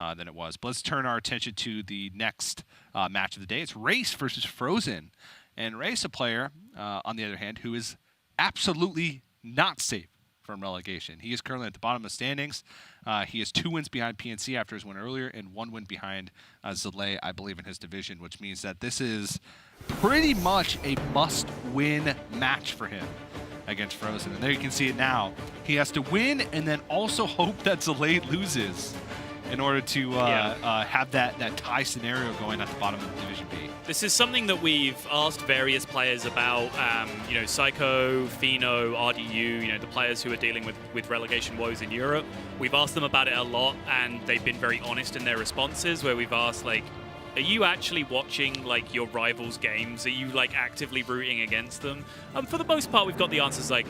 than it was. But let's turn our attention to the next match of the day. It's Rase versus Frozen. And Rase, a player, on the other hand, who is absolutely not safe from relegation. He is currently at the bottom of the standings. He has 2 wins behind PNC after his win earlier and 1 win behind Zalay, I believe, in his division, which means that this is pretty much a must-win match for him against Frozen. And there you can see it now. He has to win and then also hope that Zalay loses in order to have that tie scenario going at the bottom of Division B. This is something that we've asked various players about, Psycho, Fino, RDU, the players who are dealing with relegation woes in Europe. We've asked them about it a lot, and they've been very honest in their responses, where we've asked, like, are you actually watching, like, your rivals' games? Are you, like, actively rooting against them? For the most part, we've got the answers like,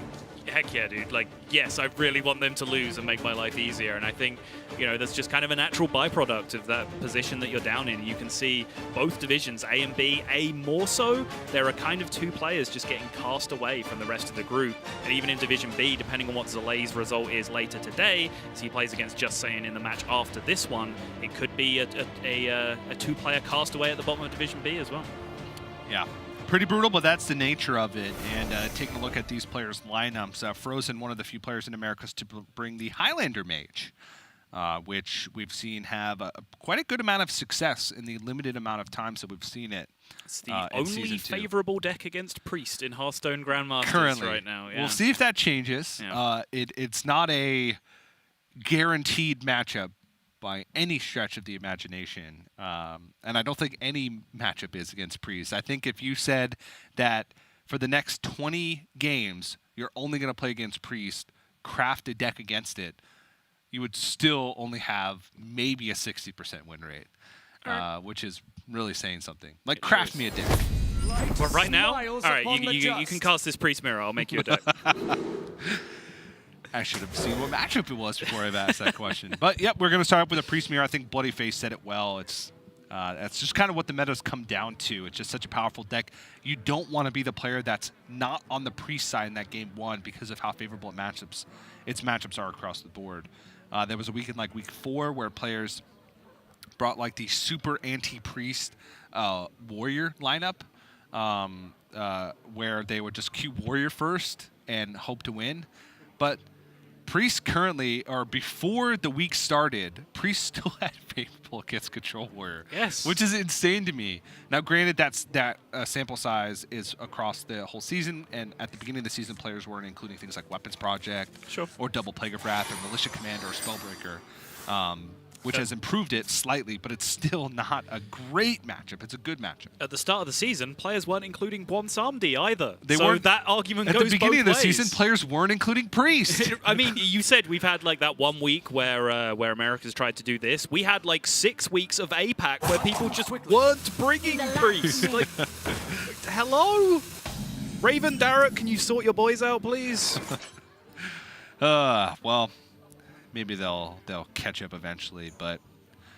heck yeah, dude. Like, yes, I really want them to lose and make my life easier. And I think, that's just kind of a natural byproduct of that position that you're down in. You can see both divisions, A and B. A more so, there are kind of 2 players just getting cast away from the rest of the group. And even in Division B, depending on what Zalay's result is later today, as he plays against Just Saying in the match after this one, it could be a 2-player cast away at the bottom of Division B as well. Yeah. Pretty brutal, but that's the nature of it. And taking a look at these players' lineups, Frozen, one of the few players in Americas to bring the Highlander Mage, which we've seen have quite a good amount of success in the limited amount of times that we've seen it. It's the only favorable deck against Priest in Hearthstone Grandmasters currently right now. Yeah. We'll see if that changes. Yeah. It's not a guaranteed matchup by any stretch of the imagination. And I don't think any matchup is against Priest. I think if you said that for the next 20 games, you're only going to play against Priest, craft a deck against it, you would still only have maybe a 60% win rate, which is really saying something. Like, craft me a deck. But right now, all right, you can cast this Priest Mirror. I'll make you a deck. I should have seen what matchup it was before I've asked that question. But, yep, we're going to start up with a Priest Mirror. I think Bloody Face said it well. That's just kind of what the meta's come down to. It's just such a powerful deck. You don't want to be the player that's not on the Priest side in that game 1 because of how favorable its matchups are across the board. There was a weekend like week 4 where players brought like the super anti-Priest Warrior lineup where they would just queue Warrior first and hope to win. But Priest currently, or before the week started, Priest still had favorable against Control Warrior. Yes. Which is insane to me. Now, granted, that sample size is across the whole season, and at the beginning of the season, players weren't including things like Weapons Project, or Double Plague of Wrath, or Militia Commander, or Spellbreaker, which has improved it slightly, but it's still not a great matchup. It's a good matchup. At the start of the season, players weren't including Bwonsamdi either. They weren't. That argument goes both ways. At the beginning of the season, players weren't including Priest. I mean, you said we've had like that 1 week where America's tried to do this. We had like 6 weeks of APAC where people just weren't bringing Priest. Like, hello? Raven, Darrett, can you sort your boys out, please? Well, maybe they'll catch up eventually, but...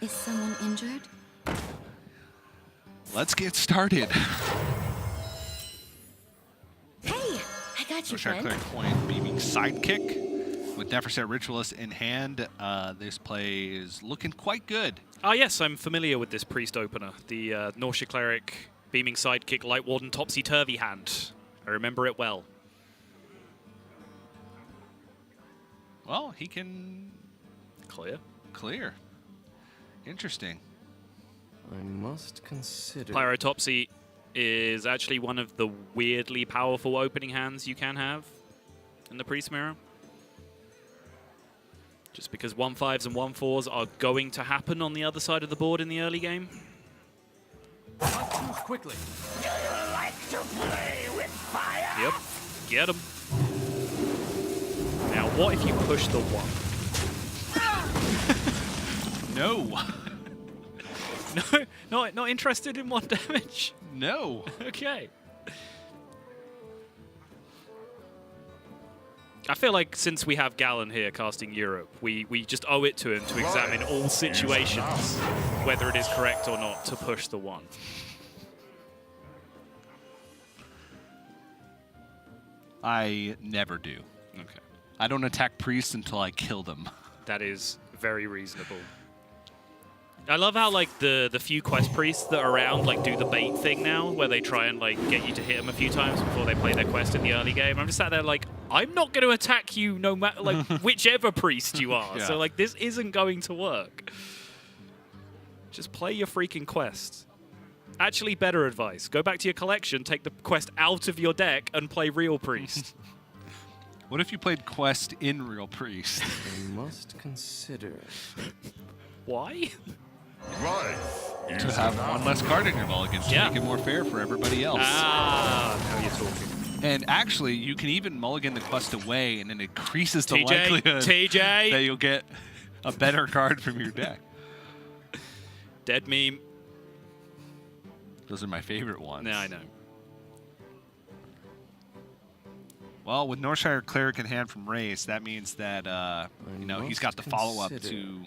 Is someone injured? Let's get started. Hey, I got you, friend. Cleric Point beaming sidekick with Neferset Ritualist in hand. This play is looking quite good. Ah, yes, I'm familiar with this Priest opener. The Nausea Cleric beaming sidekick Light Warden topsy-turvy hand. I remember it well. Well, he can... Clear. Interesting. I must consider... Pyrotopsy is actually one of the weirdly powerful opening hands you can have in the Priest Mirror. Just because 1/5s and 1/4s are going to happen on the other side of the board in the early game. Move quickly. Do you like to play with fire? Yep. Get him. Now, what if you push the 1? No. No, not interested in 1 damage? No. Okay. I feel like since we have Gallon here casting Europe, we just owe it to him to examine all situations, whether it is correct or not, to push the 1. I never do. Okay. I don't attack priests until I kill them. That is very reasonable. I love how like the few quest priests that are around like do the bait thing now, where they try and like get you to hit them a few times before they play their quest in the early game. I'm just sat there like, I'm not going to attack you no matter like whichever priest you are. Yeah. So like this isn't going to work. Just play your freaking quest. Actually, better advice: go back to your collection, take the quest out of your deck, and play real priest. What if you played quest in real priest? I must consider. Why? To have one less card in your mulligans to Yeah. make it more fair for everybody else. Ah, now you're talking. And actually, you can even mulligan the quest away, and it increases the TJ, likelihood TJ. that you'll get a better card from your deck. Dead meme. Those are my favorite ones. Yeah, I know. Well, with Northshire Cleric in hand from Rase, that means that he's got the follow-up consider. to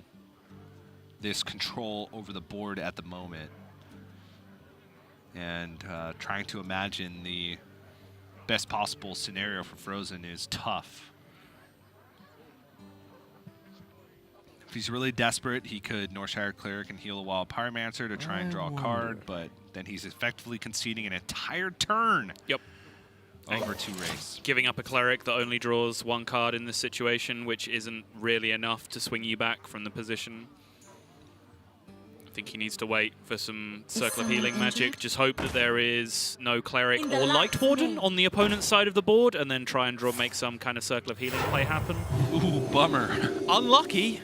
this control over the board at the moment, and trying to imagine the best possible scenario for Frozen is tough. If he's really desperate, he could Northshire Cleric and heal a Wild Pyromancer to try and draw a card, but then he's effectively conceding an entire turn Yep. over to Rase. Giving up a cleric that only draws one card in this situation, which isn't really enough to swing you back from the position. I think he needs to wait for some Circle of Healing magic. Just hope that there is no cleric or Light Warden on the opponent's side of the board, and then try and make some kind of Circle of Healing play happen. Ooh, bummer. Unlucky.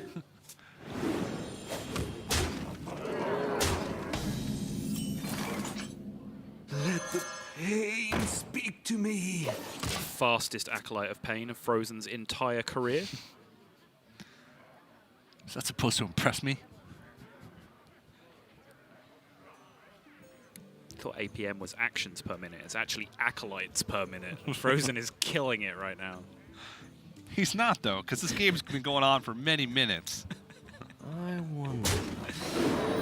Let the pain speak to me. Fastest Acolyte of Pain of Frozen's entire career. Is that supposed to impress me? I thought APM was actions per minute. It's actually acolytes per minute. Frozen is killing it right now. He's not, though, because this game's been going on for many minutes. I wonder.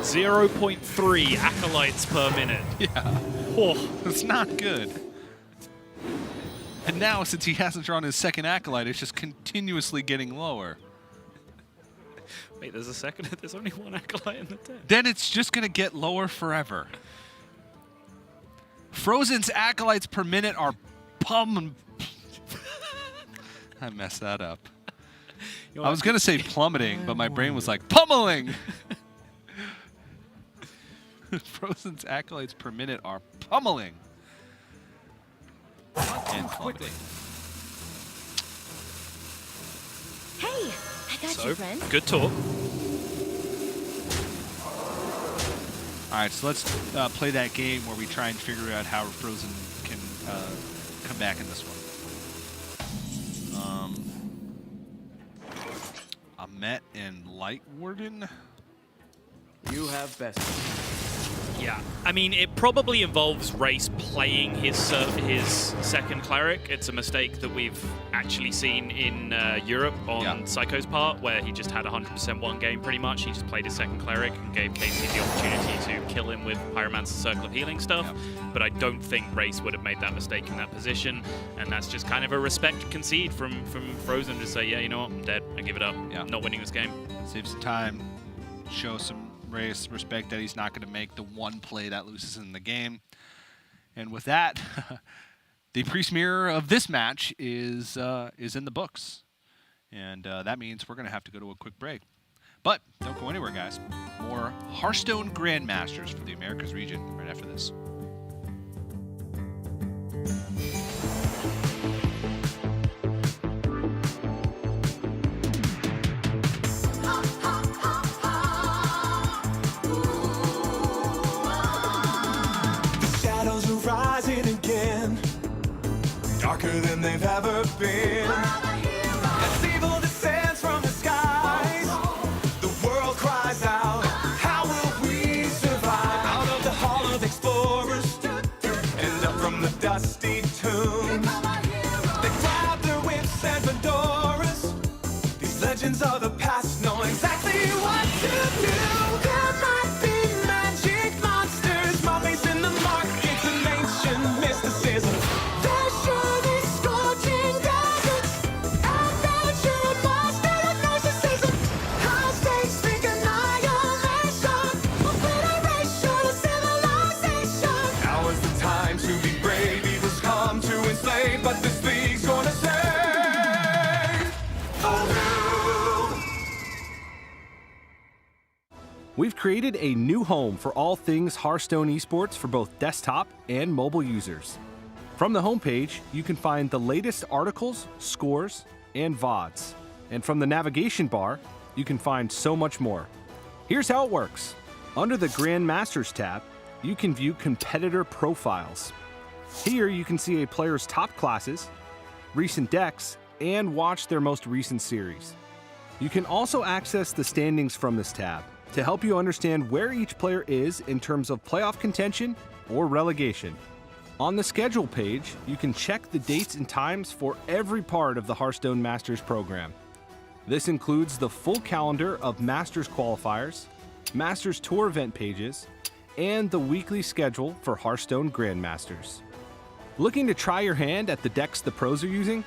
0.3 acolytes per minute. Yeah, Oh, it's not good. And now, since he hasn't drawn his second Acolyte, it's just continuously getting lower. wait, there's a second. There's only one acolyte in the deck. Then it's just going to get lower forever. Frozen's Acolytes per minute are I messed that up. I was going to say plummeting, but my brain was like, pummeling! Frozen's Acolytes per minute are pummeling. And plummeting. Hey, I got So, you, friend. good talk. All right, so let's play that game where we try and figure out how Frozen can come back in this one. Amet and Light Warden. You have best. Yeah, I mean, it probably involves Rase playing his second cleric. It's a mistake that we've actually seen in Europe on Psycho's part, where he just had 100% one game pretty much. He just played his second cleric and gave Casey the opportunity to kill him with Pyromancer Circle of Healing stuff. But I don't think Rase would have made that mistake in that position, and that's just kind of a respect concede from Frozen to say, yeah, you know what, I'm dead, I give it up. Yeah. Not winning this game. Save some time, show some Rase respect that he's not going to make the one play that loses in the game. And with that, the priest mirror of this match is in the books. And that means we're going to have to go to a quick break. But don't go anywhere, guys. More Hearthstone Grandmasters for the Americas region right after this. Shadows are rising again, darker than they've ever been. As evil descends from the skies, the world cries out, how will we survive? Out of the hall of explorers, and up from the dusty tombs, they grab their whips and fedoras. These legends of the past know exactly what to do. There might be magic monsters, mummies in the markets, and ancient mysticism. There should be scorching deserts, adventure, monster of narcissism. High stakes think annihilation, We've created a new home for all things Hearthstone Esports for both desktop and mobile users. From the homepage, you can find the latest articles, scores, and VODs. And from the navigation bar, you can find so much more. Here's how it works. Under the Grandmasters tab, you can view competitor profiles. Here you can see a player's top classes, recent decks, and watch their most recent series. You can also access the standings from this tab to help you understand where each player is in terms of playoff contention or relegation. On the schedule page, you can check the dates and times for every part of the Hearthstone Masters program. This includes the full calendar of Masters qualifiers, Masters Tour event pages, and the weekly schedule for Hearthstone Grandmasters. Looking to try your hand at the decks the pros are using?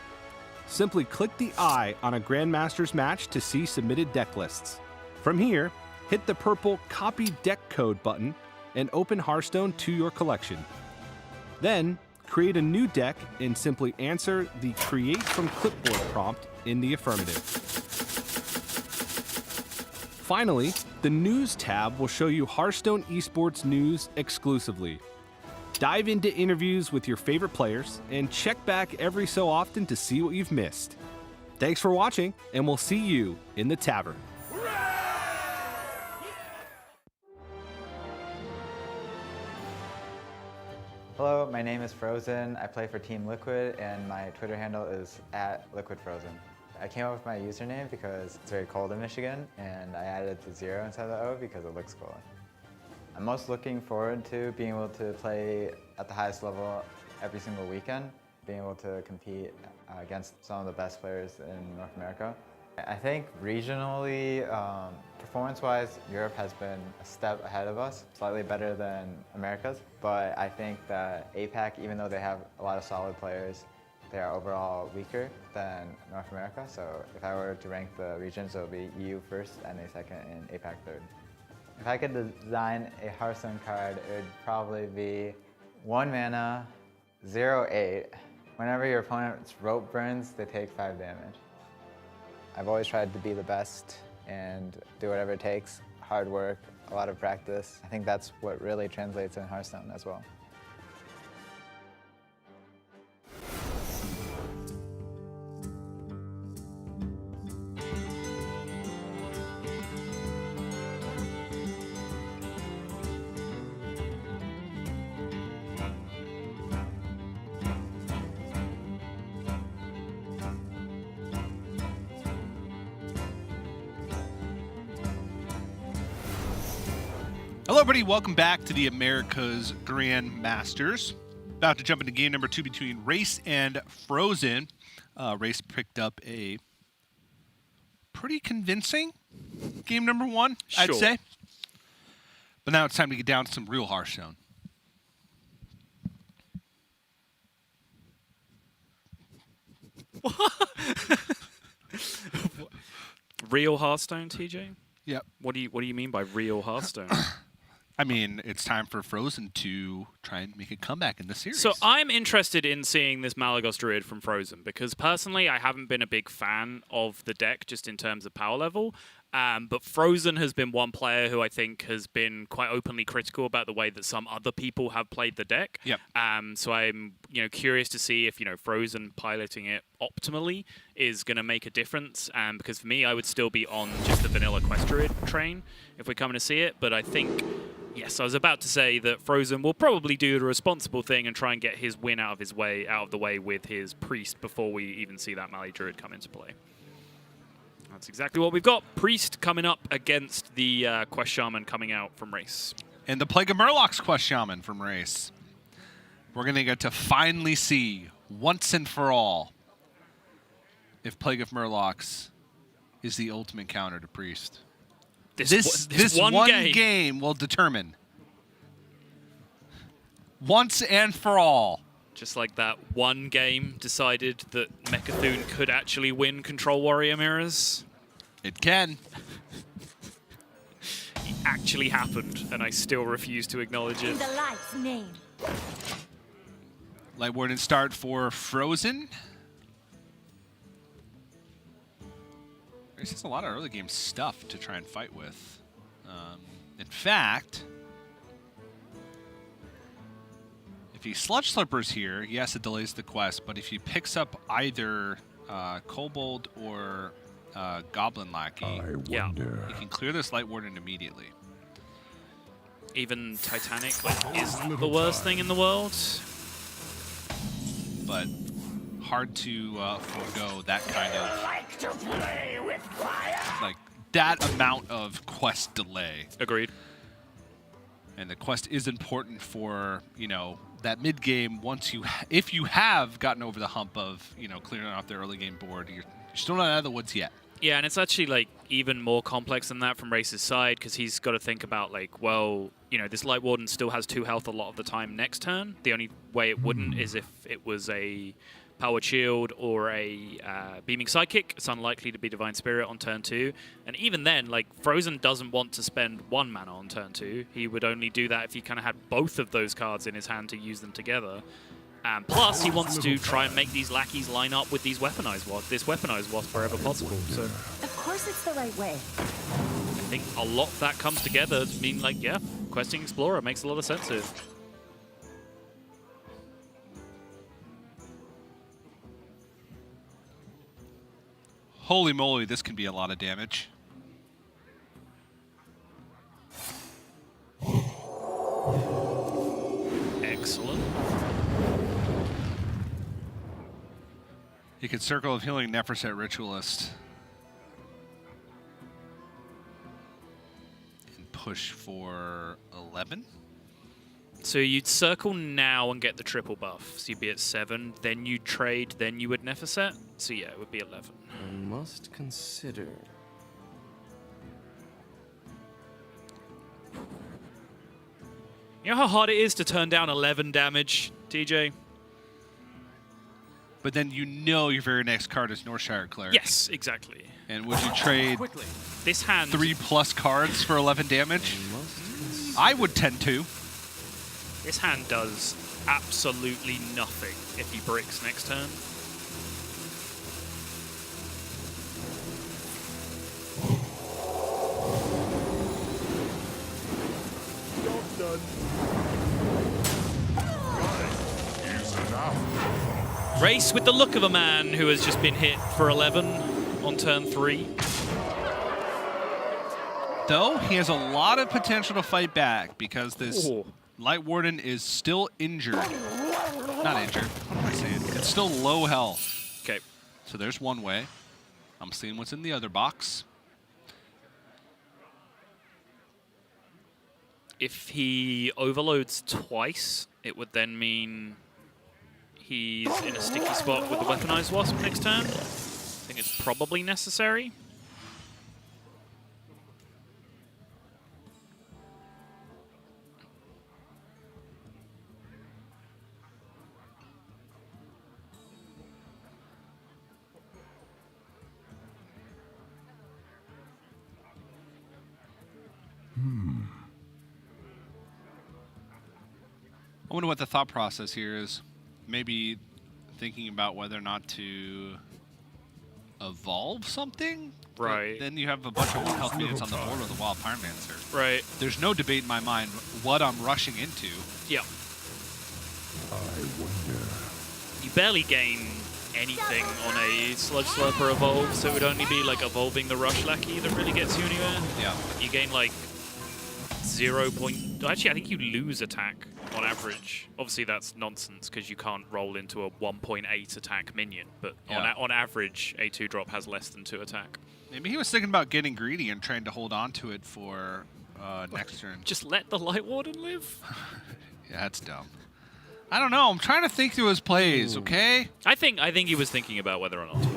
Simply click the eye on a Grandmasters match to see submitted deck lists. From here, hit the purple Copy Deck Code button and open Hearthstone to your collection. Then, create a new deck and simply answer the Create from Clipboard prompt in the affirmative. Finally, the News tab will show you Hearthstone Esports news exclusively. Dive into interviews with your favorite players and check back every so often to see what you've missed. Thanks for watching, and we'll see you in the tavern. Hello, my name is Frozen. I play for Team Liquid, and my Twitter handle is @LiquidFrozen. I came up with my username because it's very cold in Michigan, and I added the 0 inside the O because it looks cool. I'm most looking forward to being able to play at the highest level every single weekend, being able to compete against some of the best players in North America. I think regionally, performance-wise, Europe has been a step ahead of us, slightly better than America's. But I think that APAC, even though they have a lot of solid players, they are overall weaker than North America. So if I were to rank the regions, it would be EU first, NA second, and APAC third. If I could design a Hearthstone card, it would probably be 1 mana, 0/8. Whenever your opponent's rope burns, they take 5 damage. I've always tried to be the best and do whatever it takes. Hard work, a lot of practice. I think that's what really translates in Hearthstone as well. Hello, everybody. Welcome back to the America's Grandmasters. About to jump into game number 2 between Rase and Frozen. Rase picked up a pretty convincing game number 1, I'd say. But now it's time to get down to some real Hearthstone. Real Hearthstone, TJ? Yep. What do you mean by real Hearthstone? I mean, it's time for Frozen to try and make a comeback in the series. So I'm interested in seeing this Malagos Druid from Frozen because personally I haven't been a big fan of the deck just in terms of power level. But Frozen has been one player who I think has been quite openly critical about the way that some other people have played the deck. Yep. So I'm curious to see if Frozen piloting it optimally is going to make a difference. Because for me, I would still be on just the vanilla Quest Druid train if we're coming to see it. But I think, yes, I was about to say that Frozen will probably do the responsible thing and try and get his win out of the way with his Priest before we even see that Mali Druid come into play. That's exactly what we've got. Priest coming up against the Quest Shaman coming out from Rase. And the Plague of Murloc's Quest Shaman from Rase. We're going to get to finally see, once and for all, if Plague of Murloc's is the ultimate counter to Priest. This one game will determine, once and for all. Just like that one game decided that Mecha'thun could actually win Control Warrior Mirrors. It can. It actually happened, and I still refuse to acknowledge it. In the light's name. Light Warden start for Frozen. There's just a lot of early game stuff to try and fight with. fact, if he Sludge Slippers here, yes, it delays the quest, but if he picks up either Kobold or Goblin Lackey, Yeah. he can clear this Light Warden immediately. Even Titanic isn't the worst thing in the world. But hard to forego that kind of Like to play with fire? like that amount of quest delay. Agreed. And the quest is important for, that mid game. If you have gotten over the hump of, clearing off the early game board, you're still not out of the woods yet. Yeah, and it's actually like even more complex than that from Race's side, because he's got to think about like, well, this Light Warden still has 2 health a lot of the time next turn. The only way it wouldn't is if it was a Powered Shield or a Beaming Sidekick. It's unlikely to be Divine Spirit on turn 2. And even then, like, Frozen doesn't want to spend 1 mana on turn 2. He would only do that if he kind of had both of those cards in his hand to use them together. Plus, he wants to try and make these lackeys line up with these weaponized wasp wherever possible. So Of course it's the right way. I think a lot of that comes together to mean, like, yeah, Questing Explorer makes a lot of sense here. Holy moly, this can be a lot of damage. Excellent. You could Circle of Healing Nephroset Ritualist. And push for 11? So you'd circle now and get the triple buff. So you'd be at 7, then you'd trade, then you would Nephroset. So yeah, it would be 11. I must consider. You know how hard it is to turn down 11 damage, TJ? But then your very next card is Northshire Cleric. Yes, exactly. And would you trade This hand... 3+ cards for 11 damage? I would tend to. This hand does absolutely nothing if he bricks next turn. Race with the look of a man who has just been hit for 11 on turn 3. Though he has a lot of potential to fight back because this Ooh. Light Warden is still injured. Not injured. What am I saying? It's still low health. Okay. So there's one way. I'm seeing what's in the other box. If he overloads twice, it would then mean he's in a sticky spot with the Weaponized Wasp next turn. I think it's probably necessary. I wonder what the thought process here is. Maybe thinking about whether or not to evolve something? Right. But then you have a bunch of 1 health minions on the board with a Wild Pyromancer. Right. There's no debate in my mind what I'm rushing into. Yeah. I wonder. You barely gain anything on a Sludge Slurper evolve, so it would only be like evolving the Rush Lackey that really gets you anywhere. Yeah. You gain like 0. Actually, I think you lose attack on average. Obviously, that's nonsense because you can't roll into a 1.8 attack minion, but Yeah. on average, a 2-drop has less than 2 attack. Maybe he was thinking about getting greedy and trying to hold on to it for next turn. Just let the Light Warden live? Yeah, that's dumb. I don't know. I'm trying to think through his plays, okay? I think he was thinking about whether or not to.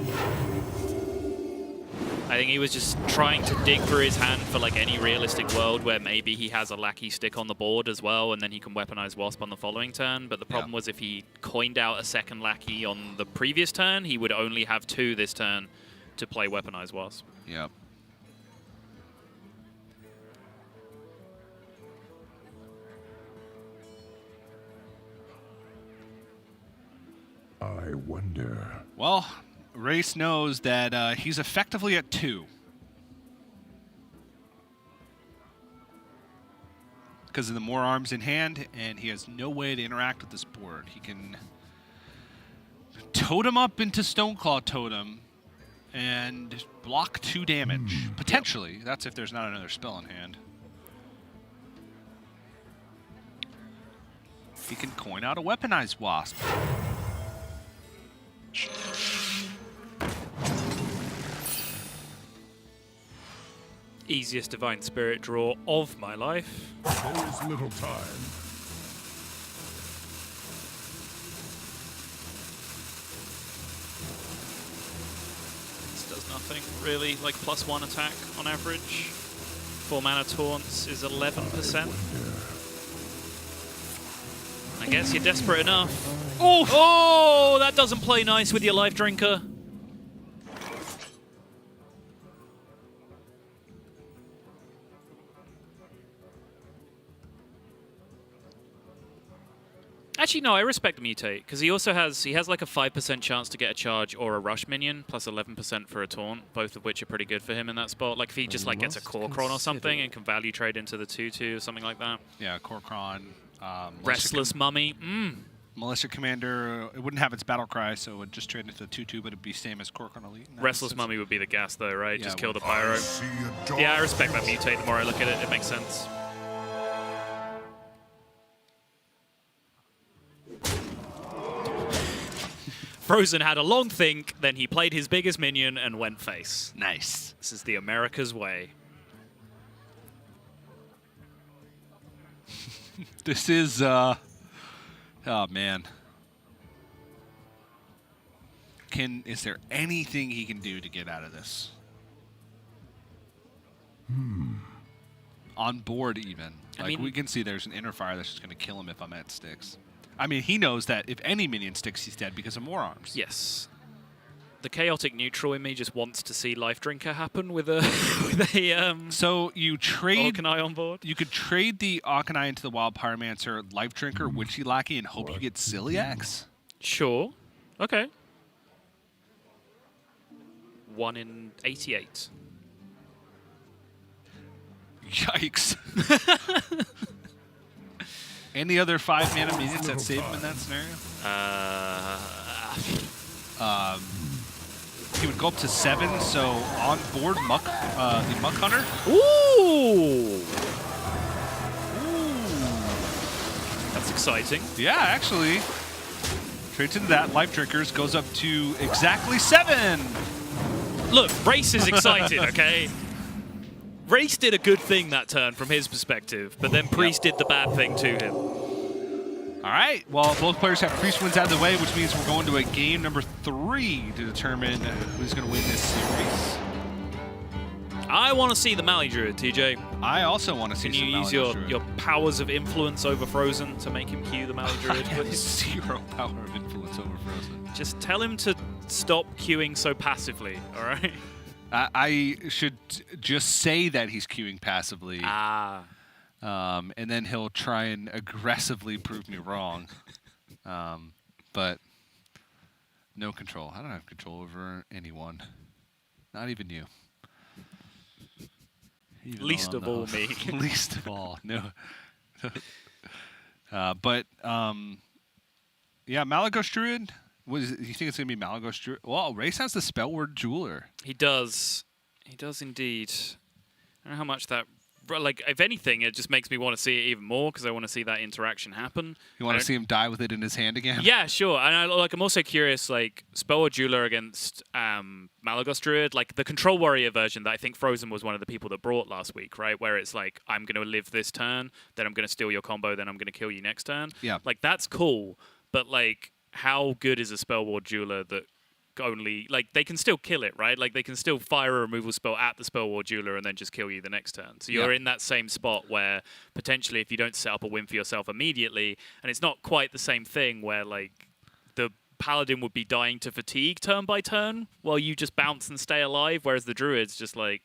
I think he was just trying to dig through his hand for like any realistic world where maybe he has a Lackey stick on the board as well, and then he can weaponize Wasp on the following turn. But the problem was if he coined out a second Lackey on the previous turn, he would only have 2 this turn to play weaponize Wasp. Yep. I wonder. Well, Rase knows that he's effectively at 2. because of the more arms in hand, and he has no way to interact with this board. He can totem up into Stoneclaw Totem and block 2 damage. Potentially. Yep. That's if there's not another spell in hand. He can coin out a Weaponized Wasp. Easiest Divine Spirit draw of my life. There is little time. This does nothing, really. Like +1 attack on average. 4 mana taunts is 11%. I guess you're desperate enough. Oh, that doesn't play nice with your Life Drinker. Actually, no, I respect Mutate, because he also has like a 5% chance to get a charge or a rush minion, plus 11% for a taunt, both of which are pretty good for him in that spot. Like if he just like gets a Korkron or something and can value trade into the 2/2 or something like that. Yeah, Korkron. Restless Mummy. Militia Commander, it wouldn't have its battle cry, so it would just trade into the 2/2, but it'd be same as Korkron Elite. Restless Mummy would be the gas though, right? Yeah, just kill the Pyro. Yeah, I respect that Mutate. The more I look at it, it makes sense. Frozen had a long think, then he played his biggest minion and went face. Nice. This is the America's way. This is, oh man. Is there anything he can do to get out of this? On board even. I Like mean, we can see there's an inner fire that's just going to kill him if I'm at sticks. I mean, he knows that if any minion sticks, he's dead because of more arms. Yes. The chaotic neutral in me just wants to see Life Drinker happen with a So you trade Orkanai on board. You could trade the Orkanai into the Wild Pyromancer, Life Drinker, Witchy Lackey, and hope you get Celiax. Sure. Okay. 1 in 88. Yikes. Any other 5 mana minions that save him in that scenario? He would go up to 7, so on board Muck, the Muck Hunter. Ooh! That's exciting. Yeah, actually. Trades into that. Life Drinkers goes up to exactly 7. Look, Rase is excited, okay? Rase did a good thing that turn from his perspective, but then Priest did the bad thing to him. All right. Well, both players have Priest wins out of the way, which means we're going to a game number 3 to determine who's going to win this series. I want to see the Mali Druid, TJ. I also want to see Can you some use Mali Druid. your powers of influence over Frozen to make him cue the Mali Druid, I have please? 0 power of influence over Frozen. Just tell him to stop queuing so passively, all right? I should just say that he's queuing passively. Ah. And then he'll try and aggressively prove me wrong. But no control. I don't have control over anyone. Not even you. Even Least of all me. Least of all. No. Yeah, Malagos Druid. Do you think it's going to be Malagos Druid? Well, Rase has the spell word Jeweler. He does. He does indeed. I don't know how much that... Like, if anything, it just makes me want to see it even more because I want to see that interaction happen. You want to see him die with it in his hand again? Yeah, sure. And I'm also curious, like, Spell or Jeweler against Malagos Druid, like the Control Warrior version that I think Frozen was one of the people that brought last week, right? Where it's like, I'm going to live this turn, then I'm going to steal your combo, then I'm going to kill you next turn. Yeah. Like, that's cool. But, like, how good is a Spell Ward Jeweler that only, like, they can still kill it, right? Like, they can still fire a removal spell at the Spell Ward Jeweler and then just kill you the next turn. So you're in that same spot where potentially if you don't set up a win for yourself immediately, and it's not quite the same thing where, like, the Paladin would be dying to fatigue turn by turn while you just bounce and stay alive, whereas the Druid's just like,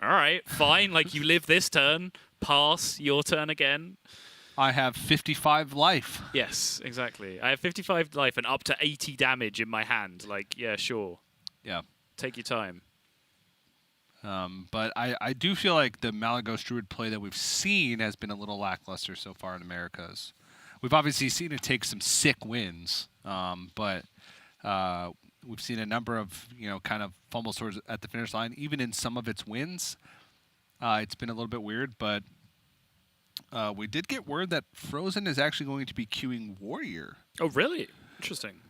all right, fine, like, you live this turn, pass, your turn again. I have 55 life. Yes, exactly. I have 55 life and up to 80 damage in my hand. Like, yeah, sure. Yeah. Take your time. But I do feel like the Malagos Druid play that we've seen has been a little lackluster so far in Americas. We've obviously seen it take some sick wins, but we've seen a number of kind of fumbles towards at the finish line. Even in some of its wins, it's been a little bit weird. But we did get word that Frozen is actually going to be queuing Warrior. Oh, really? Interesting.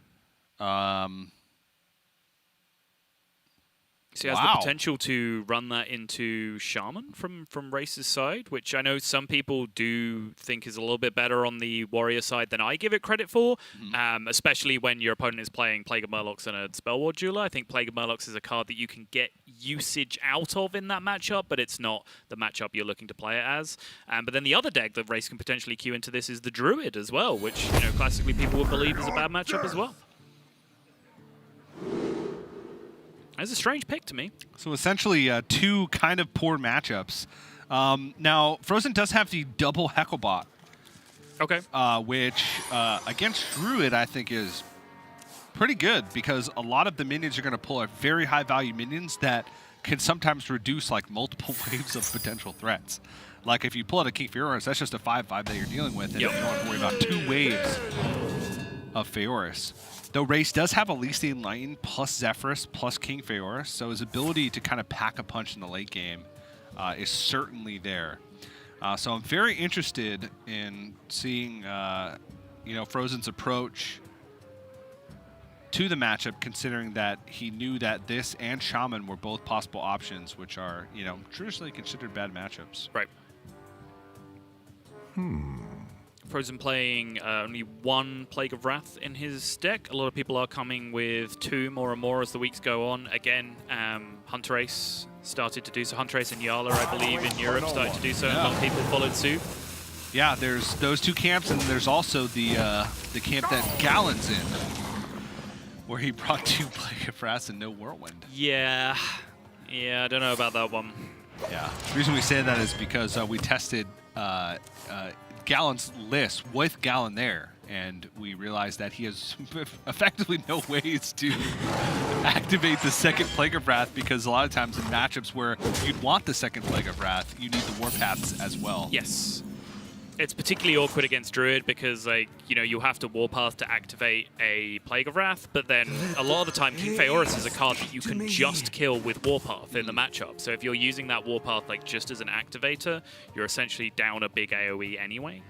So he has the potential to run that into Shaman from Race's side, which I know some people do think is a little bit better on the Warrior side than I give it credit for, especially when your opponent is playing Plague of Murlocs and a Spellward Jeweler. I think Plague of Murlocs is a card that you can get usage out of in that matchup, but it's not the matchup you're looking to play it as. But then the other deck that Race can potentially queue into this is the Druid as well, which classically people would believe is a bad matchup as well. That's a strange pick to me. So essentially, two kind of poor matchups. Now, Frozen does have the double Hecklebot. Okay. Which, against Druid, I think is pretty good because a lot of the minions you're going to pull are very high-value minions that can sometimes reduce like multiple waves of potential threats. Like if you pull out a King Feroris, that's just a 5/5 that you're dealing with, and you don't have to worry about 2 waves of Feoris. Though Race does have Elysian Lighting plus Zephyrus plus King Feoris, so his ability to kind of pack a punch in the late game is certainly there. So I'm very interested in seeing Frozen's approach to the matchup, considering that he knew that this and Shaman were both possible options, which are traditionally considered bad matchups. Right. Frozen playing only 1 Plague of Wrath in his deck. A lot of people are coming with 2 more and more as the weeks go on. Again, Hunter Ace started to do so. Hunter Ace and Yala, I believe, in Europe started to do so, and a lot of people followed suit. Yeah, there's those 2 camps, and there's also the camp that Gallon's in, where he brought 2 Plague of Wrath and no Whirlwind. Yeah, I don't know about that one. Yeah, the reason we say that is because we tested Gallon's list with Gallon there, and we realized that he has effectively no ways to activate the second Plague of Wrath, because a lot of times in matchups where you'd want the second Plague of Wrath, you need the Warpaths as well. Yes. It's particularly awkward against Druid because, you have to Warpath to activate a Plague of Wrath, but then a lot of the time King Feoris is a card that you can just kill with Warpath in the matchup. So if you're using that Warpath just as an activator, you're essentially down a big AoE anyway.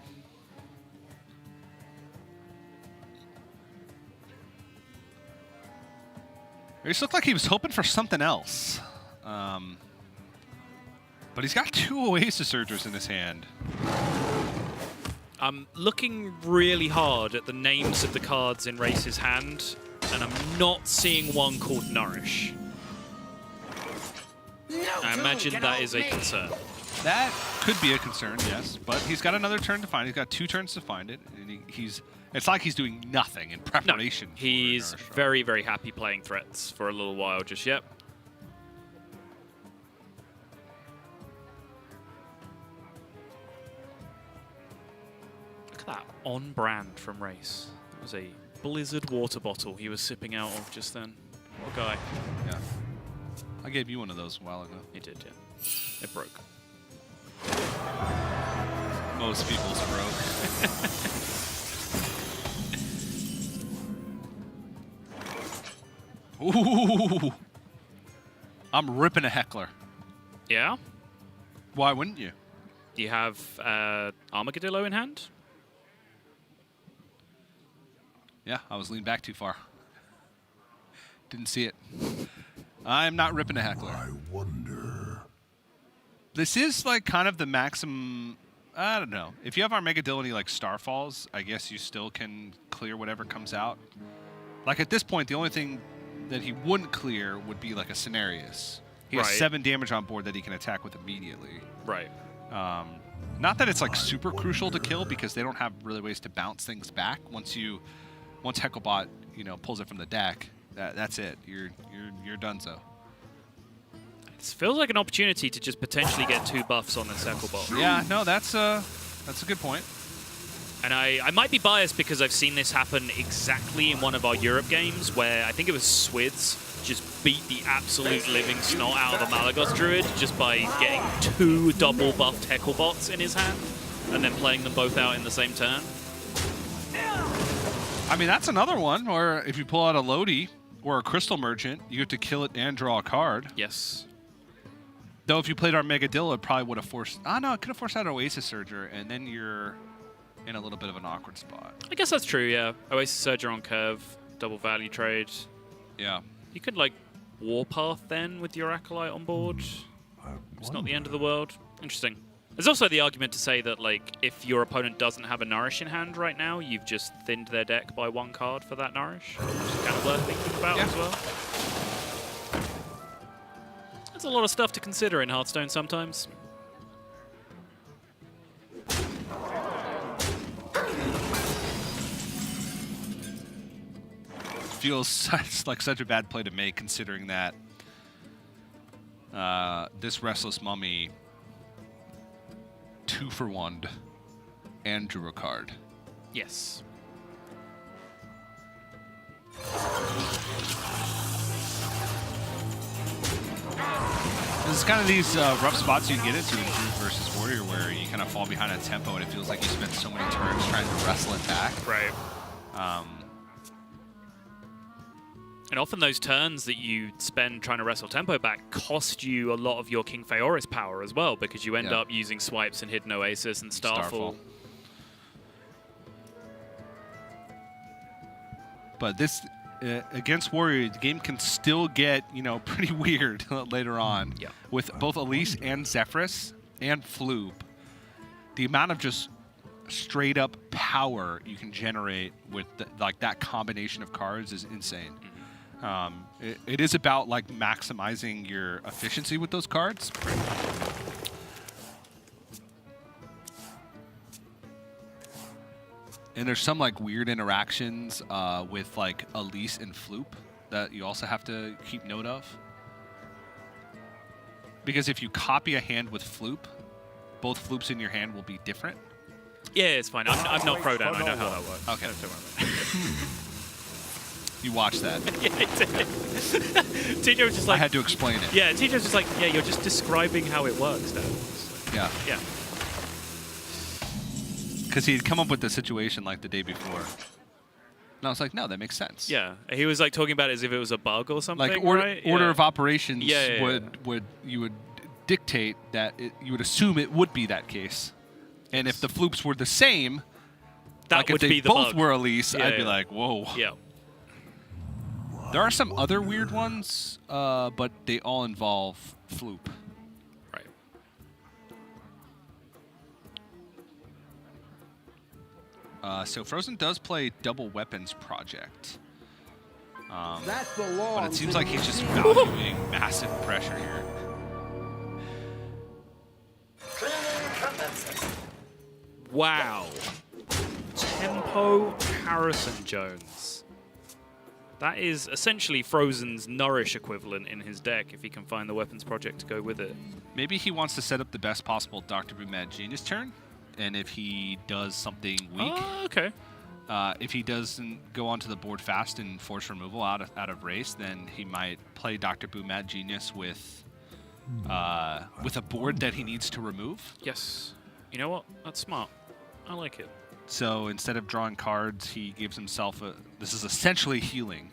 He just looked like he was hoping for something else. But he's got 2 Oasis Surgers in his hand. I'm looking really hard at the names of the cards in Race's hand, and I'm not seeing one called Nourish. I imagine that is a concern. That could be a concern, yes. But he's got another turn to find it. He's got 2 turns to find it. And it's like he's doing nothing in preparation. No, he's very, very happy playing threats for a little while just yet. That on brand from Race. It was a Blizzard water bottle he was sipping out of just then. What a guy. Yeah. I gave you one of those a while ago. He did, yeah. It broke. Most people's broke. Ooh. I'm ripping a Heckler. Yeah? Why wouldn't you? Do you have Armadillo in hand? Yeah, I was leaned back too far. Didn't see it. I'm not ripping a Heckler. I wonder. This is kind of the maximum. I don't know. If you have Armageddility like Starfalls, I guess you still can clear whatever comes out. At this point, the only thing that he wouldn't clear would be like a Cenarius. He has 7 damage on board that he can attack with immediately. Right. Not that it's super crucial to kill, because they don't have really ways to bounce things back. Once Hecklebot, pulls it from the deck, that's it. You're done. So. It feels like an opportunity to just potentially get 2 buffs on this Hecklebot. Yeah, no, that's a good point. And I might be biased because I've seen this happen exactly in one of our Europe games where I think it was Swids just beat the absolute living snot out of a Malagos Druid just by getting 2 double buffed Heckle bots in his hand and then playing them both out in the same turn. I mean, that's another one where if you pull out a Lodi or a Crystal Merchant, you have to kill it and draw a card. Yes. Though if you played Armageddon, it probably would have forced... Oh, no, it could have forced out Oasis Surger, and then you're in a little bit of an awkward spot. I guess that's true, yeah. Oasis Surger on curve, double value trade. Yeah. You could, like, Warpath then with your Acolyte on board. It's not the end of the world. Interesting. There's also the argument to say that, like, if your opponent doesn't have a Nourish in hand right now, you've just thinned their deck by 1 card for that Nourish. Which is kind of worth thinking about as well. There's a lot of stuff to consider in Hearthstone sometimes. Feels like such a bad play to make, considering that this Restless Mummy 2-for-1'd and drew a card. Yes. There's kind of these rough spots you get into in Druid versus Warrior where you kind of fall behind on tempo and it feels like you spend so many turns trying to wrestle it back. Right. And often those turns that you spend trying to wrestle tempo back cost you a lot of your King Phaoris power as well, because you end up using swipes and Hidden Oasis and Starfall. But this, against Warrior, the game can still get, you know, pretty weird later on. Yeah. With both Elise and Zephyrus and Floop, the amount of just straight up power you can generate with like that combination of cards is insane. It is about like maximizing your efficiency with those cards. And there's some like weird interactions with like Elise and Floop that you also have to keep note of. Because if you copy a hand with Floop, both Floops in your hand will be different. Yeah, it's fine. I'm not pro down. I know how that works. Okay. Don't worry about it. You watched that. Yeah, I did. TJ was just like... I had to explain it. Yeah, TJ was just like, yeah, you're just describing how it works, Dan. Yeah. Yeah. Because he'd come up with the situation like the day before. And I was like, no, that makes sense. Yeah. He was like talking about it as if it was a bug or something, like right? order of operations would you would dictate that you would assume it would be that case. And if the Floops were the same, that like would if be they the both bug. were Elise, I'd be like, whoa. Yeah. There are some other weird ones, but they all involve Floop. Right. So Frozen does play Double Weapons Project. That's the law. But it seems like he's just valuing massive pressure here. Wow. Tempo Harrison Jones. That is essentially Frozen's Nourish equivalent in his deck if he can find the Weapons Project to go with it. Maybe he wants to set up the best possible Dr. Boom Mad Genius turn, and if he does something weak, okay. If he doesn't go onto the board fast and force removal out of Rase, then he might play Dr. Boom Mad Genius with a board that he needs to remove. Yes. You know what? That's smart. I like it. So instead of drawing cards, he gives himself this is essentially healing.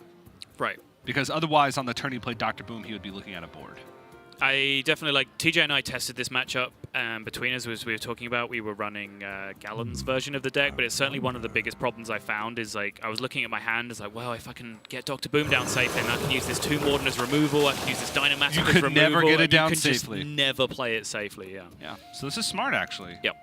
Right. Because otherwise, on the turn he played Dr. Boom, he would be looking at a board. I definitely like... TJ and I tested this matchup between us, as we were talking about. We were running Gallon's version of the deck, but it's certainly one of the biggest problems I found is, like, I was looking at my hand as like, well, if I can get Dr. Boom down safely, and I can use this 2-Morden as removal, I can use this Dynamatic as removal. You could never get it down you can safely. Just never play it safely, yeah. Yeah. So this is smart, actually. Yep.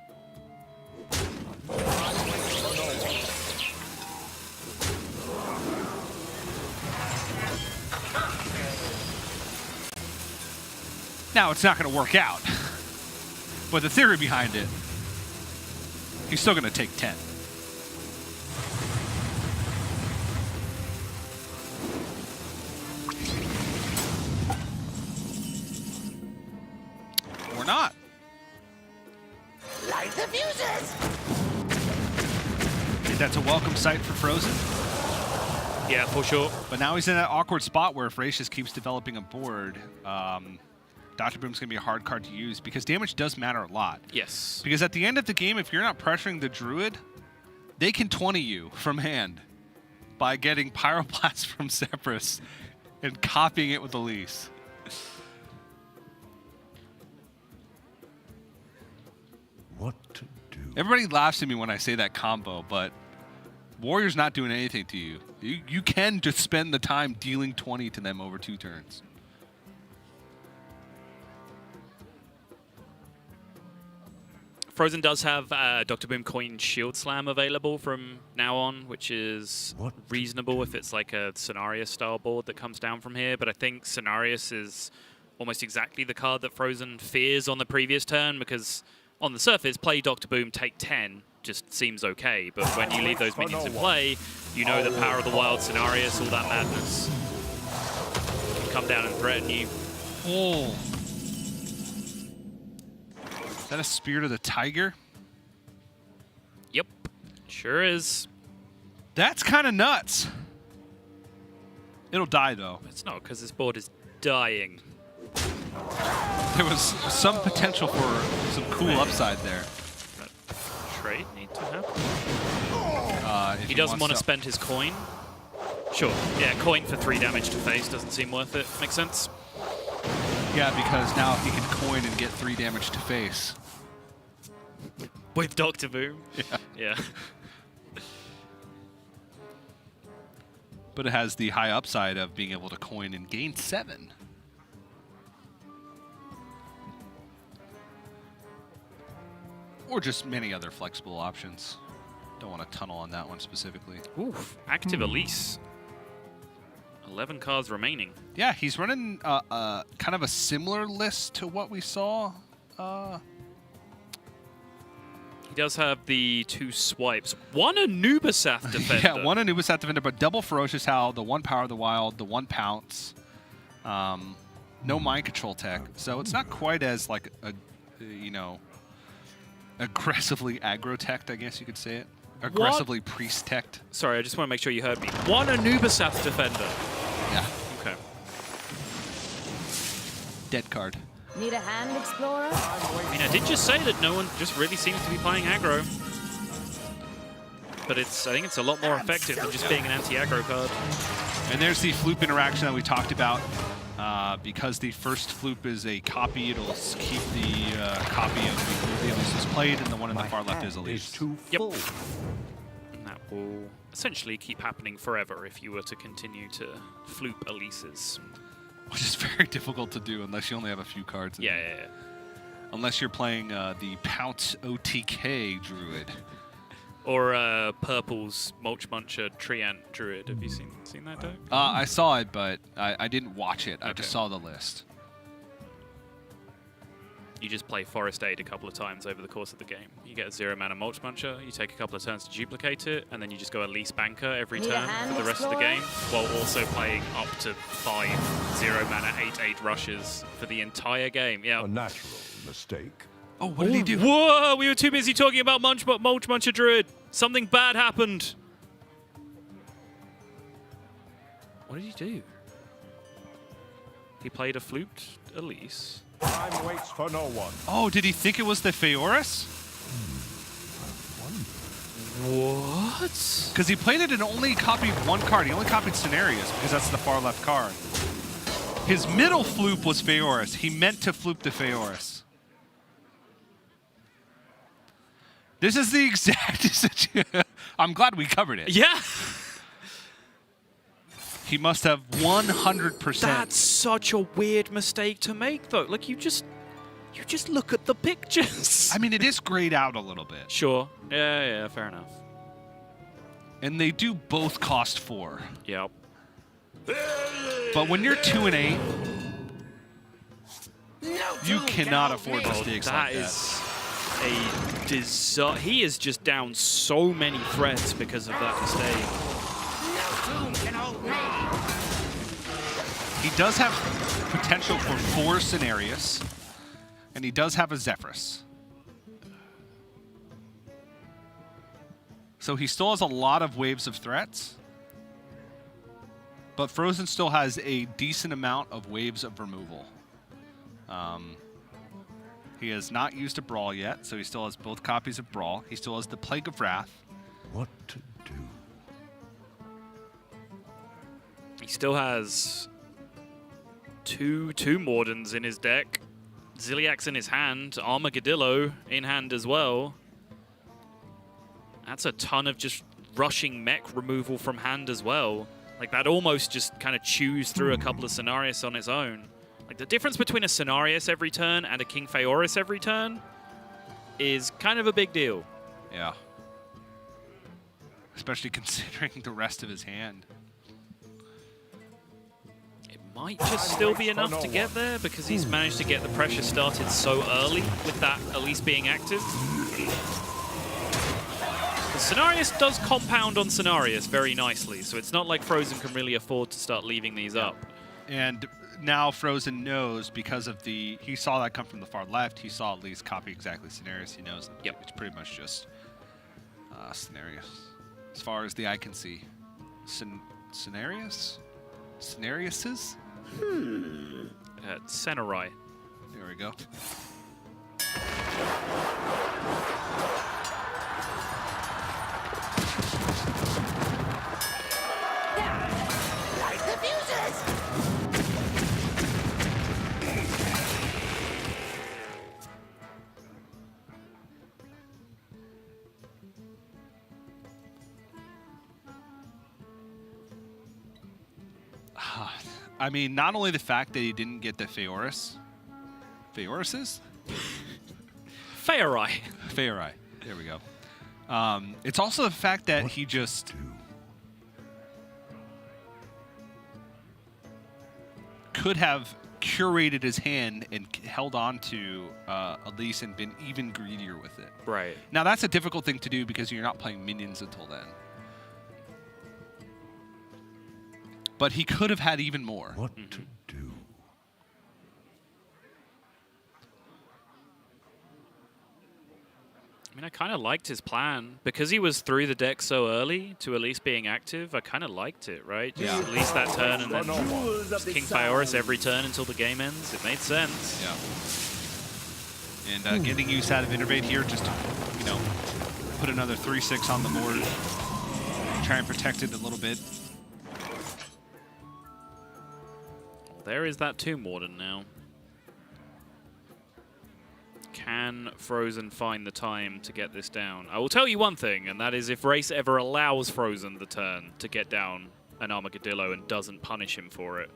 Now, it's not going to work out. But the theory behind it, he's still going to take 10. Or not. Light the fuses! Think that's a welcome sight for Frozen? Yeah, for sure. But now he's in that awkward spot where if Rase just keeps developing a board, Dr. Boom's going to be a hard card to use because damage does matter a lot. Yes. Because at the end of the game, if you're not pressuring the Druid, they can 20 you from hand by getting Pyroblast from Zephrys and copying it with Elise. What to do? Everybody laughs at me when I say that combo, but Warrior's not doing anything to you. You can just spend the time dealing 20 to them over 2 turns. Frozen does have Dr. Boom Coin Shield Slam available from now on, which is reasonable if it's like a Cenarius style board that comes down from here. But I think Cenarius is almost exactly the card that Frozen fears on the previous turn, because on the surface, play Dr. Boom, take 10 just seems okay. But when you leave those minions in play, you know the Power of the Wild, Cenarius, all that madness can come down and threaten you. Oh. Is that a Spirit of the Tiger? Yep, sure is. That's kind of nuts. It'll die, though. It's not, because this board is dying. There was some potential for some cool upside there. That trade need to happen. If He doesn't want to wants spend his coin. Sure. Yeah, coin for 3 damage to face doesn't seem worth it. Makes sense. Yeah, because now if he can coin and get 3 damage to face. With Dr. Boom. Yeah. Yeah. But it has the high upside of being able to coin and gain 7. Or just many other flexible options. Don't want to tunnel on that one specifically. Oof. Active Elise. 11 cards remaining. Yeah, he's running kind of a similar list to what we saw. He does have the 2 swipes. 1 Anubisath Defender. Yeah, 1 Anubisath Defender, but double Ferocious Howl, the 1 Power of the Wild, the 1 Pounce. No Mind Control tech. So it's not quite as like a you know, aggressively aggro-teched, I guess you could say it. Aggressively priest-teched. Sorry, I just want to make sure you heard me. 1 Anubisath Defender. Yeah. Okay. Dead card. Need a hand, Explorer? I mean, I did just say that no one just really seems to be playing aggro. But I think it's a lot more effective than just being an anti-aggro card. And there's the Floop interaction that we talked about. Because the first Floop is a copy, it'll keep the copy of the Elise played, and the one in the far left is Elise. Yep. And that will essentially keep happening forever if you were to continue to Floop Elises. Which is very difficult to do unless you only have a few cards. Yeah. Unless you're playing the Pounce OTK Druid. Or Purple's Mulch Muncher Treant Druid. Have you seen that, Doug? I saw it, but I didn't watch it. I Okay. just saw the list. You just play Forest Aid a couple of times over the course of the game. You get a 0-mana Mulch Muncher, you take a couple of turns to duplicate it, and then you just go Elise Banker every Need a turn hand, for the rest of the Explorer? game, while also playing up to 5 0-mana 8/8 rushes for the entire game. Yeah. A natural mistake. Oh, what did he do? Whoa! We were too busy talking about Mulch Muncher Druid. Something bad happened. What did he do? He played a fluked Elise. Time waits for no one. Oh, did he think it was the Feoris? What? Because he played it and only copied 1 card. He only copied Cenarius because that's the far left card. His middle Floop was Feoris. He meant to Floop the Feoris. This is the exact situation. I'm glad we covered it. Yeah. He must have 100%. That's such a weird mistake to make, though. Like, you just look at the pictures. I mean, it is grayed out a little bit. Sure. Yeah, fair enough. And they do both cost 4. Yep. But when you're 2 and 8, you cannot afford mistakes like That is a disaster. He is just down so many threads because of that mistake. He does have potential for 4 Cenarius, and he does have a Zephrys. So he still has a lot of waves of threats. But Frozen still has a decent amount of waves of removal. He has not used a Brawl yet, so he still has both copies of Brawl. He still has the Plague of Wrath. What to do? He still has two Mordens in his deck, Ziliax in his hand, Armagadillo in hand as well. That's a ton of just rushing mech removal from hand as well. Like, that almost just kind of chews through a couple of Cenarius on its own. Like, the difference between a Cenarius every turn and a King Phaeorus every turn is kind of a big deal. Yeah. Especially considering the rest of his hand. It might just still be enough to get there because he's managed to get the pressure started so early with that Elise being active. The Cenarius does compound on Cenarius very nicely, so it's not like Frozen can really afford to start leaving these up. And now Frozen knows because of the... He saw that come from the far left. He saw at least copy exactly Cenarius. He knows Yep. It's pretty much just Cenarius. As far as the eye can see. Cenarius? Cenariuses? Cenarai. There we go. Light the fuses! I mean, not only the fact that he didn't get the Phaeorus. Phaeoruses? Phaerai. Phaerai. There we go. It's also the fact that he just... could have curated his hand and held on to Elise and been even greedier with it. Right. Now, that's a difficult thing to do because you're not playing minions until then. But he could have had even more. What to do? I mean, I kind of liked his plan. Because he was through the deck so early to Elise being active, I kind of liked it, right? Just Elise that turn and then just King Phaeorus every turn until the game ends. It made sense. Yeah. And getting use out of Innervate here just to, you know, put another 3/6 on the board. Try and protect it a little bit. There is that Tomb Warden now. Can Frozen find the time to get this down? I will tell you one thing, and that is if Rase ever allows Frozen the turn to get down an Armagadillo and doesn't punish him for it,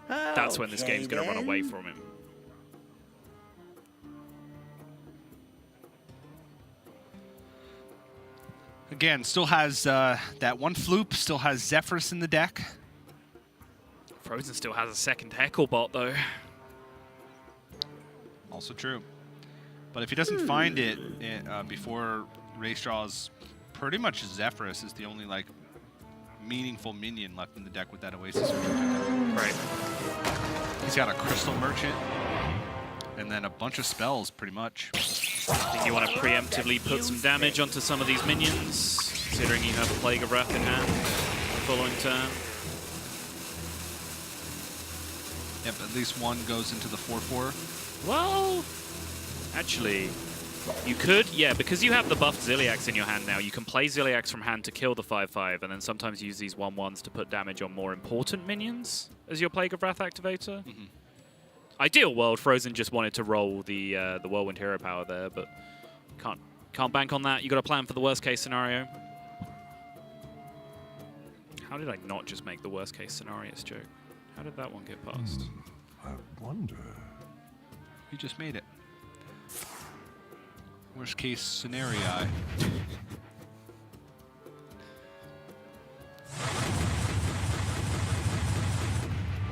that's when this game's going to run away from him. Again, still has that one Floop, still has Zephyrus in the deck. Frozen still has a second Heckle bot, though. Also true. But if he doesn't find it before Rase draws, pretty much Zephyrus is the only, like, meaningful minion left in the deck with that Oasis. Right. He's got a Crystal Merchant, and then a bunch of spells, pretty much. I think you want to preemptively put some damage onto some of these minions, considering you have a Plague of Wrath in hand the following turn. Yep, at least one goes into the 4/4. Well, actually, you could, yeah, because you have the buffed Ziliax in your hand now, you can play Ziliax from hand to kill the 5/5, and then sometimes use these 1/1s to put damage on more important minions as your Plague of Wrath activator. Ideal world, Frozen just wanted to roll the Whirlwind Hero Power there, but can't bank on that. You got to plan for the worst case scenario. How did I not just make the worst case scenarios joke? How did that one get past? I wonder. You just made it. Worst case scenario.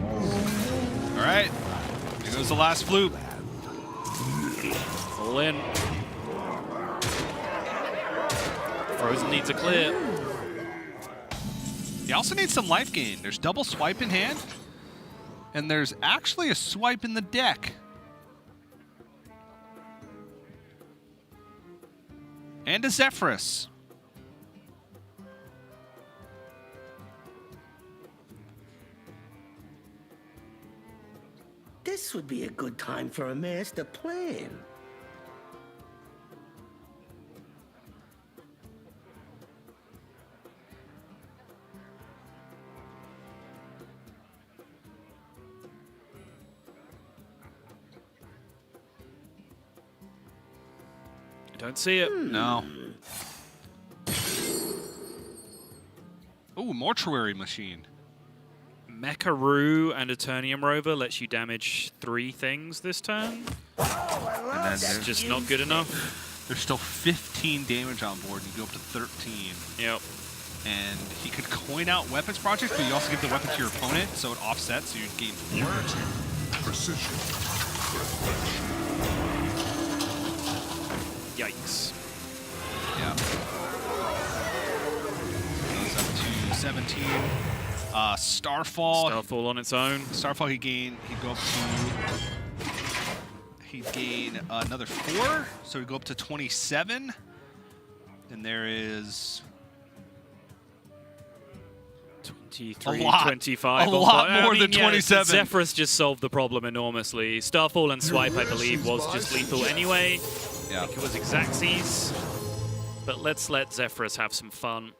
All right. Here goes the last Floop. All in. Frozen needs a clear. He also needs some life gain. There's double swipe in hand, and there's actually a swipe in the deck. And a Zephyrus. would be a good time for a master plan. Don't see it. No. Oh, mortuary machine. Mecharoo and Eternium Rover lets you damage 3 things this turn. And then It's just not good enough. there's still 15 damage on board. You go up to 13. Yep. And he could coin out weapons project, but you also give the weapon to your opponent, so it offsets, so you gain 4. Precision. Yikes. Yeah. Goes up to 17. Starfall. Starfall on its own. Starfall he'd go up to... He'd gain another 4, so he'd go up to 27. And there is... 23, a lot, 25. a lot more than yeah, 27. Zephyrus just solved the problem enormously. Starfall and Swipe, I believe, was just lethal anyway. Yeah. I think it was Xaxes. But let's let Zephyrus have some fun.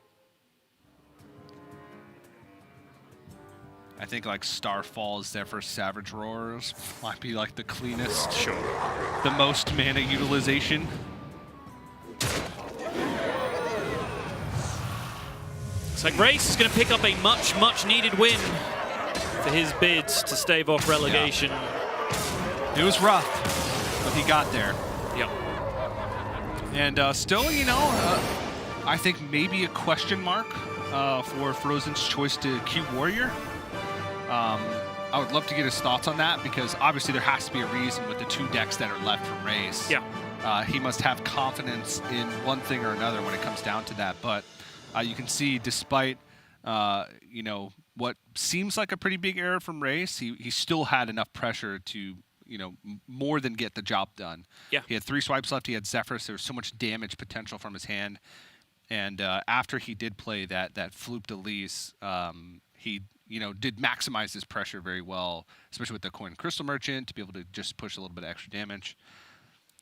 I think like Starfall, Zephyr, Savage Roars might be like the cleanest. Sure. The most mana utilization. Looks like Rase is going to pick up a much needed win for his bids to stave off relegation. Yeah. It was rough, but he got there. Yep. And still, you know, I think maybe a question mark for Frozen's choice to Cute Warrior. I would love to get his thoughts on that, because obviously there has to be a reason with the 2 decks that are left from Rase. Yeah. He must have confidence in one thing or another when it comes down to that. But you can see, despite you know, what seems like a pretty big error from Rase, he still had enough pressure to, you know, more than get the job done. Yeah. He had 3 swipes left. He had Zephyrus. There was so much damage potential from his hand. And after he did play that Floop Elise, he, you know, did maximize his pressure very well, especially with the Coin Crystal Merchant, to be able to just push a little bit of extra damage.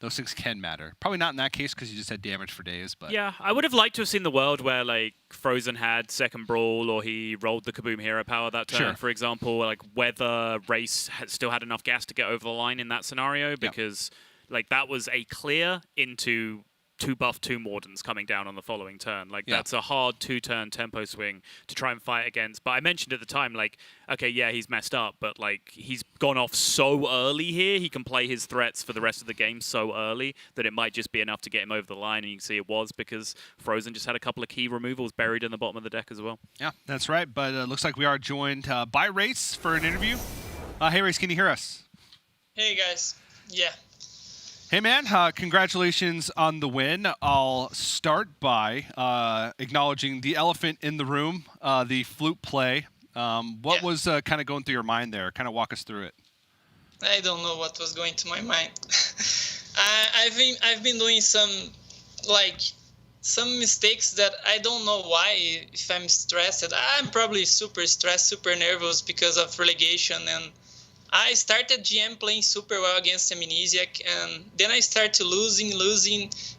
Those things can matter. Probably not in that case, because you just had damage for days. But Yeah, I would have liked to have seen the world where, like, Frozen had second Brawl, or he rolled the Kaboom Hero Power that turn, Sure. for example. Like, whether Rase still had enough gas to get over the line in that scenario, because, like, that was a clear into 2 buff, 2 Mordants coming down on the following turn. Like, that's a hard 2-turn tempo swing to try and fight against. But I mentioned at the time, like, okay, yeah, he's messed up, but, like, he's gone off so early here. He can play his threats for the rest of the game so early that it might just be enough to get him over the line. And you can see it was, because Frozen just had a couple of key removals buried in the bottom of the deck as well. Yeah, that's right. But it looks like we are joined by Rase for an interview. Hey, Rase, can you hear us? Hey, guys. Yeah. Hey, man, congratulations on the win. I'll start by acknowledging the elephant in the room, the flute play. What was kind of going through your mind there? Kind of walk us through it. I don't know what was going to my mind. I've been doing some mistakes that I don't know why. If I'm stressed, I'm probably super stressed, super nervous because of relegation, and I started GM playing super well against Amnesiac, and then I started losing,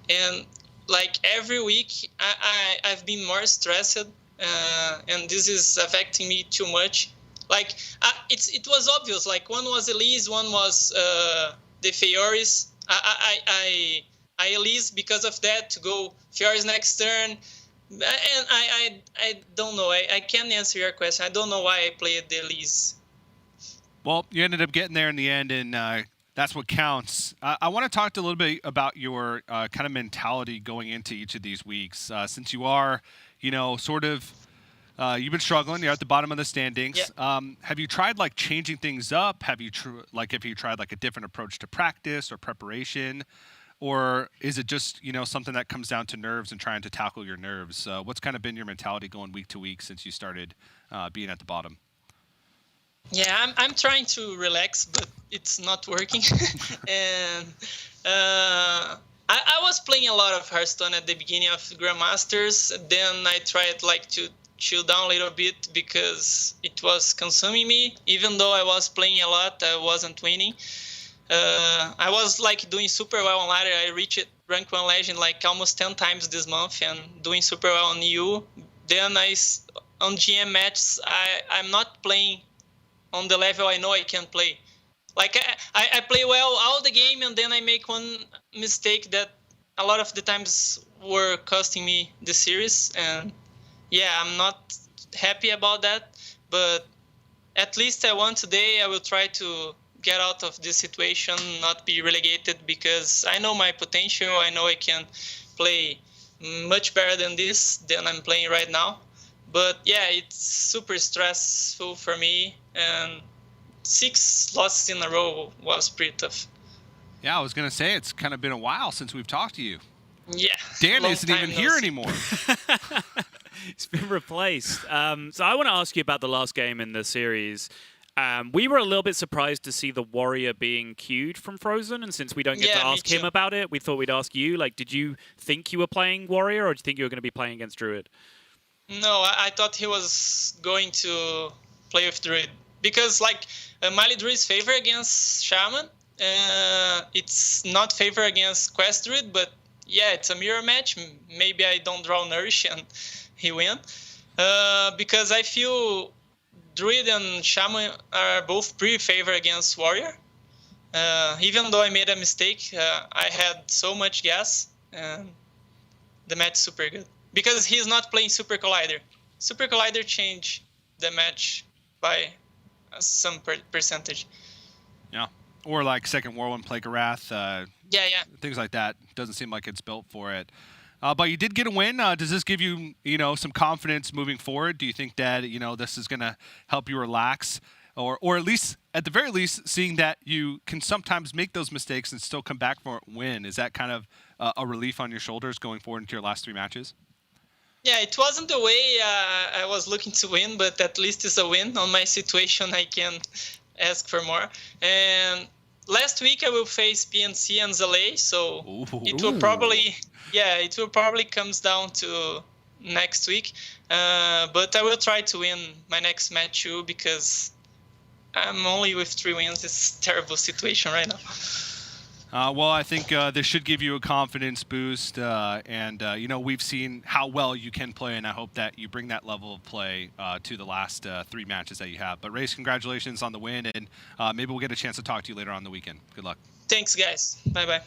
and like every week I've been more stressed, and this is affecting me too much. Like it was obvious. Like one was Elise, one was the Fioris. I Elise because of that to go Fioris next turn, and I don't know. I can't answer your question. I don't know why I played the Elise. Well, you ended up getting there in the end, and that's what counts. I want to talk a little bit about your kind of mentality going into each of these weeks. Since you are, you know, sort of, you've been struggling. You're at the bottom of the standings. Yeah. Have you tried like changing things up? Have you tried like a different approach to practice or preparation, or is it just, you know, something that comes down to nerves and trying to tackle your nerves? What's kind of been your mentality going week to week since you started being at the bottom? Yeah, I'm trying to relax, but it's not working. And I was playing a lot of Hearthstone at the beginning of Grandmasters. Then I tried like to chill down a little bit because it was consuming me. Even though I was playing a lot, I wasn't winning. I was like doing super well on ladder. I reached rank 1 legend like almost 10 times this month and doing super well on EU. Then on GM matches, I'm not playing on the level I know I can play. Like I play well all the game and then I make one mistake that a lot of the times were costing me the series. And yeah, I'm not happy about that, but at least I won today. I will try to get out of this situation, not be relegated, because I know my potential. I know I can play much better than I'm playing right now. But yeah, it's super stressful for me, and 6 losses in a row was pretty tough. Yeah, I was going to say, it's kind of been a while since we've talked to you. Yeah. Dan isn't even here anymore. It's been replaced. So I want to ask you about the last game in the series. We were a little bit surprised to see the Warrior being queued from Frozen, and since we don't get to ask him about it, we thought we'd ask you. Like, did you think you were playing Warrior, or did you think you were going to be playing against Druid? No, I thought he was going to play with Druid. Because, like, Mali Druid's favor against Shaman. It's not favor against Quest Druid, but yeah, it's a mirror match. Maybe I don't draw Nourish and he win. Because I feel Druid and Shaman are both pretty favor against Warrior. Even though I made a mistake, I had so much gas, and the match is super good. Because he's not playing Super Collider. Super Collider changed the match by some percentage. Yeah. Or like Second War One Plague of Wrath. Yeah. Things like that. Doesn't seem like it's built for it. But you did get a win. Does this give you, some confidence moving forward? Do you think that, this is going to help you relax? Or at least, at the very least, seeing that you can sometimes make those mistakes and still come back for a win. Is that kind of a relief on your shoulders going forward into your last 3 matches? Yeah, it wasn't the way I was looking to win, but at least it's a win. On my situation, I can ask for more. And last week I will face PNC and Zalay, so it will probably comes down to next week. But I will try to win my next match too, because I'm only with 3 wins. It's a terrible situation right now. Well, I think this should give you a confidence boost, and we've seen how well you can play, and I hope that you bring that level of play to the last 3 matches that you have. But Rase, congratulations on the win, and maybe we'll get a chance to talk to you later on the weekend. Good luck. Thanks, guys. Bye-bye.